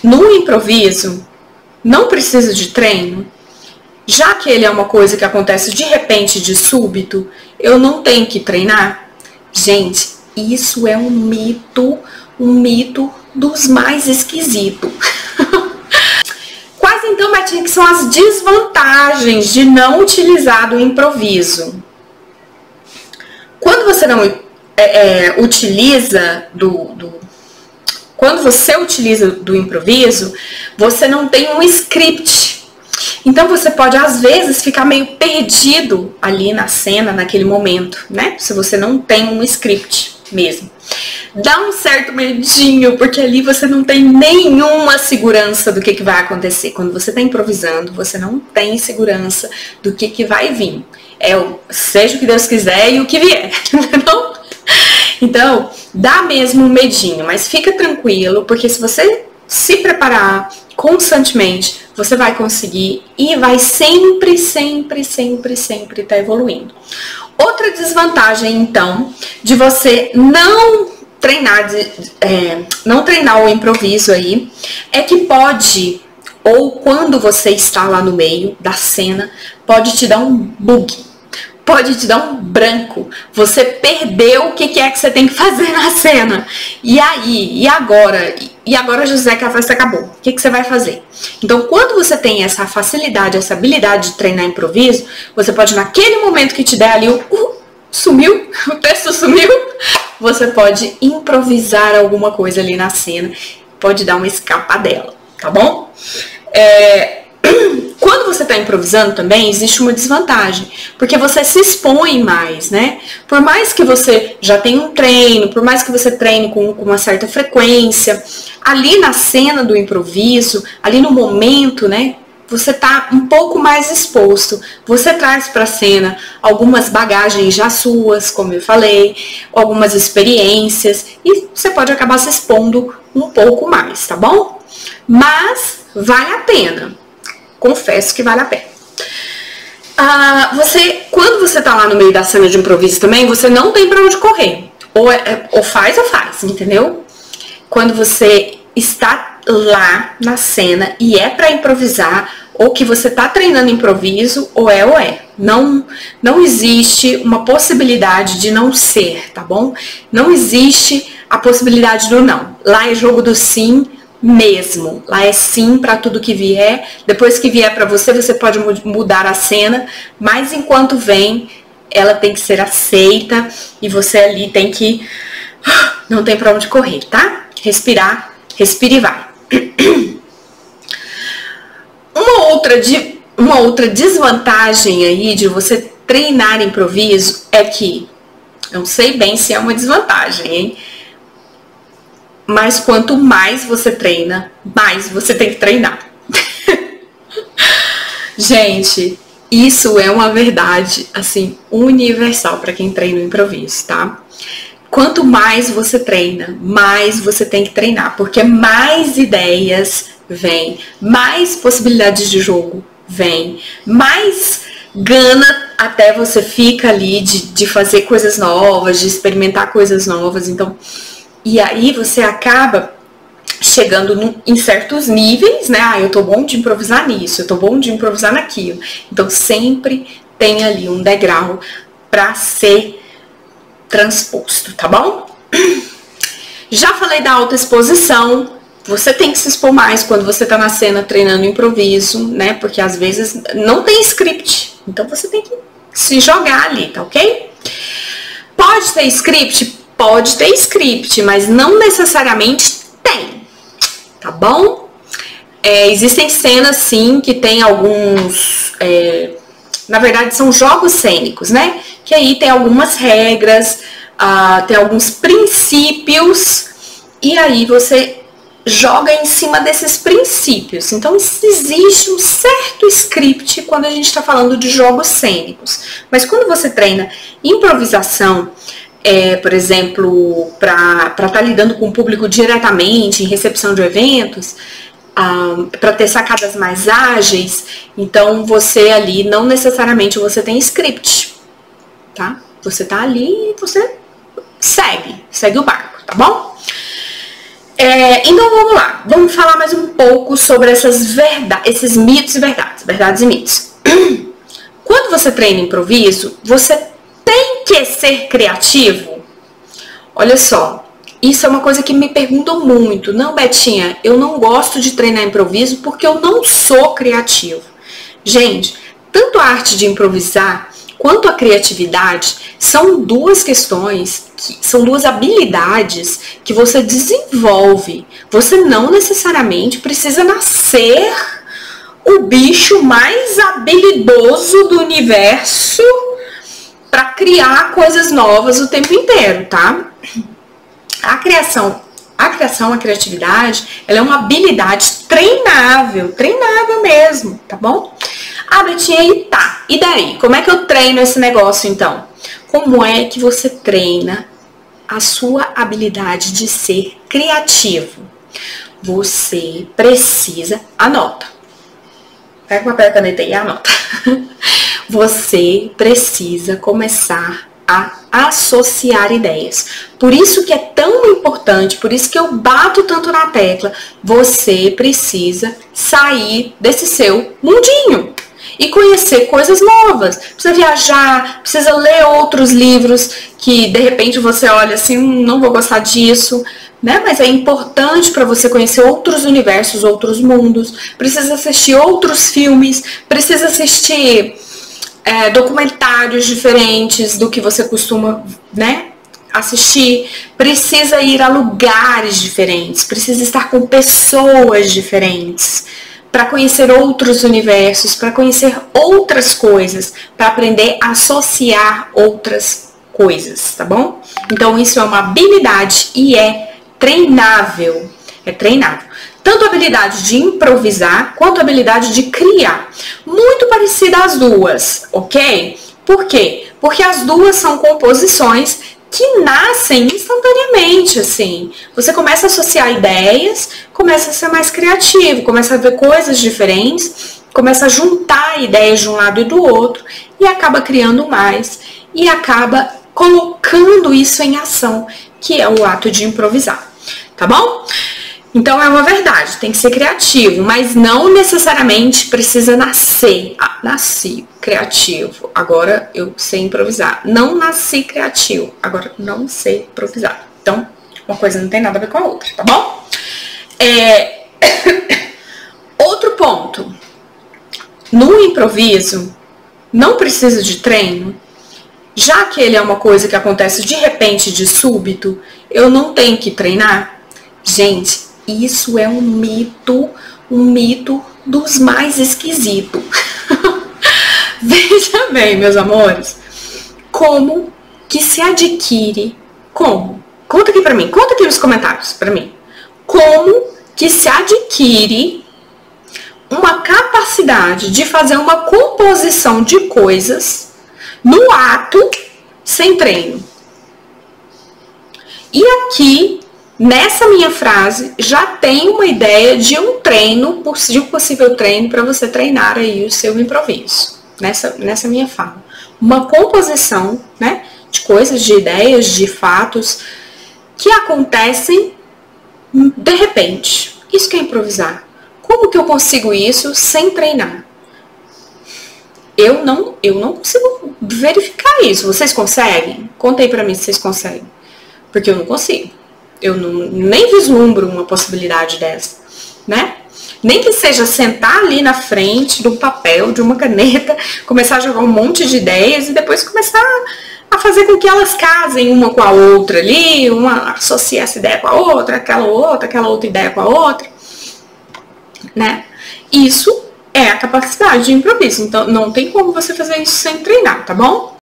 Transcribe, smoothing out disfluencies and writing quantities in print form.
no improviso, não precisa de treino, já que ele é uma coisa que acontece de repente, de súbito, eu não tenho que treinar? Gente, isso é um mito dos mais esquisitos. Quais então, Betinha, que são as desvantagens de não utilizar o improviso? Quando você não utiliza quando você utiliza do improviso, você não tem um script. Então você pode às vezes ficar meio perdido ali na cena, naquele momento, né? Se você não tem um script mesmo. Dá um certo medinho, porque ali você não tem nenhuma segurança do que vai acontecer. Quando você está improvisando, você não tem segurança do que vai vir. Seja o que Deus quiser e o que vier, entendeu? Então, dá mesmo um medinho, mas fica tranquilo, porque se você se preparar constantemente, você vai conseguir e vai sempre estar evoluindo. Outra desvantagem, então, de você não treinar o improviso aí, é que pode, ou quando você está lá no meio da cena, pode te dar um bug. Pode te dar um branco. Você perdeu o que é que você tem que fazer na cena. E aí? E agora? E agora, José, que a festa acabou. O que você vai fazer? Então, quando você tem essa facilidade, essa habilidade de treinar improviso, você pode, naquele momento que te der ali sumiu, o texto sumiu, você pode improvisar alguma coisa ali na cena, pode dar uma escapadela, tá bom? Quando você está improvisando também, existe uma desvantagem, porque você se expõe mais, né? Por mais que você já tenha um treino, por mais que você treine com uma certa frequência, ali na cena do improviso, ali no momento, né? Você tá um pouco mais exposto. Você traz para a cena algumas bagagens já suas, como eu falei, algumas experiências, e você pode acabar se expondo um pouco mais, tá bom? Mas vale a pena. Confesso que vale a pena. Quando você tá lá no meio da cena de improviso também, você não tem pra onde correr. Ou faz, entendeu? Quando você está lá na cena e é pra improvisar, ou que você tá treinando improviso, ou é. Não existe uma possibilidade de não ser, tá bom? Não existe a possibilidade do não. Lá é jogo do sim mesmo. Lá é sim para tudo que vier. Depois que vier para você, você pode mudar a cena, mas enquanto vem, ela tem que ser aceita e você ali tem que... Não tem para onde correr, tá? Respirar, respira e vai. Uma outra desvantagem aí de você treinar improviso é que, não sei bem se é uma desvantagem, hein? Mas quanto mais você treina, mais você tem que treinar. Gente, isso é uma verdade, assim, universal para quem treina o improviso, tá? Quanto mais você treina, mais você tem que treinar, porque mais ideias vêm, mais possibilidades de jogo vêm, mais gana até você fica ali de fazer coisas novas, de experimentar coisas novas, então... E aí você acaba chegando em certos níveis, né? Eu tô bom de improvisar nisso, eu tô bom de improvisar naquilo. Então sempre tem ali um degrau para ser transposto, tá bom? Já falei da autoexposição. Você tem que se expor mais quando você tá na cena treinando improviso, né? Porque às vezes não tem script. Então você tem que se jogar ali, tá ok? Pode ter script? Pode ter script, mas não necessariamente tem, tá bom? Existem cenas, sim, que tem alguns... na verdade, são jogos cênicos, né? Que aí tem algumas regras, tem alguns princípios, e aí você joga em cima desses princípios. Então, existe um certo script quando a gente está falando de jogos cênicos. Mas quando você treina improvisação... por exemplo, para estar lidando com o público diretamente, em recepção de eventos, para ter sacadas mais ágeis, então você ali, não necessariamente você tem script, tá? Você tá ali e você segue o barco, tá bom? Então vamos lá, vamos falar mais um pouco sobre esses mitos e verdades e mitos. Quando você treina improviso, você tem que ser criativo? Olha só, isso é uma coisa que me perguntam muito. Não, Betinha, eu não gosto de treinar improviso porque eu não sou criativo. Gente, tanto a arte de improvisar quanto a criatividade são duas questões, são duas habilidades que você desenvolve. Você não necessariamente precisa nascer o bicho mais habilidoso do universo para criar coisas novas o tempo inteiro, tá? A criatividade, ela é uma habilidade treinável mesmo, tá bom? Ah, Betinha, e daí? Como é que eu treino esse negócio, então? Como é que você treina a sua habilidade de ser criativo? Você precisa... Anota. Pega o papel e a caneta e anota. Você precisa começar a associar ideias. Por isso que é tão importante, por isso que eu bato tanto na tecla, você precisa sair desse seu mundinho e conhecer coisas novas. Precisa viajar, precisa ler outros livros que de repente você olha assim, não vou gostar disso, né? Mas é importante para você conhecer outros universos, outros mundos. Precisa assistir outros filmes, precisa assistir documentários diferentes do que você costuma, né, assistir. Precisa ir a lugares diferentes, precisa estar com pessoas diferentes para conhecer outros universos, para conhecer outras coisas, para aprender a associar outras coisas, tá bom? Então isso é uma habilidade e é treinável. É treinável. Tanto a habilidade de improvisar quanto a habilidade de criar. Muito parecida as duas, ok? Por quê? Porque as duas são composições que nascem instantaneamente, assim. Você começa a associar ideias, começa a ser mais criativo, começa a ver coisas diferentes, começa a juntar ideias de um lado e do outro e acaba criando mais e acaba colocando isso em ação, que é o ato de improvisar, tá bom? Então é uma verdade, tem que ser criativo, mas não necessariamente precisa nascer. Ah, nasci criativo, agora eu sei improvisar. Não nasci criativo, agora não sei improvisar. Então, uma coisa não tem nada a ver com a outra, tá bom? Outro ponto. No improviso, não precisa de treino. Já que ele é uma coisa que acontece de repente, de súbito, eu não tenho que treinar. Gente, isso é um mito dos mais esquisitos. Veja bem, meus amores, como que se adquire, como? Conta aqui pra mim, conta aqui nos comentários pra mim. Como que se adquire uma capacidade de fazer uma composição de coisas no ato sem treino? E aqui, nessa minha frase, já tem uma ideia de um treino, de um possível treino para você treinar aí o seu improviso. Nessa minha fala. Uma composição, né, de coisas, de ideias, de fatos que acontecem de repente. Isso que é improvisar. Como que eu consigo isso sem treinar? Eu não consigo verificar isso. Vocês conseguem? Conta aí pra mim se vocês conseguem. Porque eu não consigo. Eu nem vislumbro uma possibilidade dessa, né? Nem que seja sentar ali na frente de um papel, de uma caneta, começar a jogar um monte de ideias e depois começar a fazer com que elas casem uma com a outra ali, associar essa ideia com a outra, aquela outra ideia com a outra, né? Isso é a capacidade de improviso. Então, não tem como você fazer isso sem treinar, tá bom?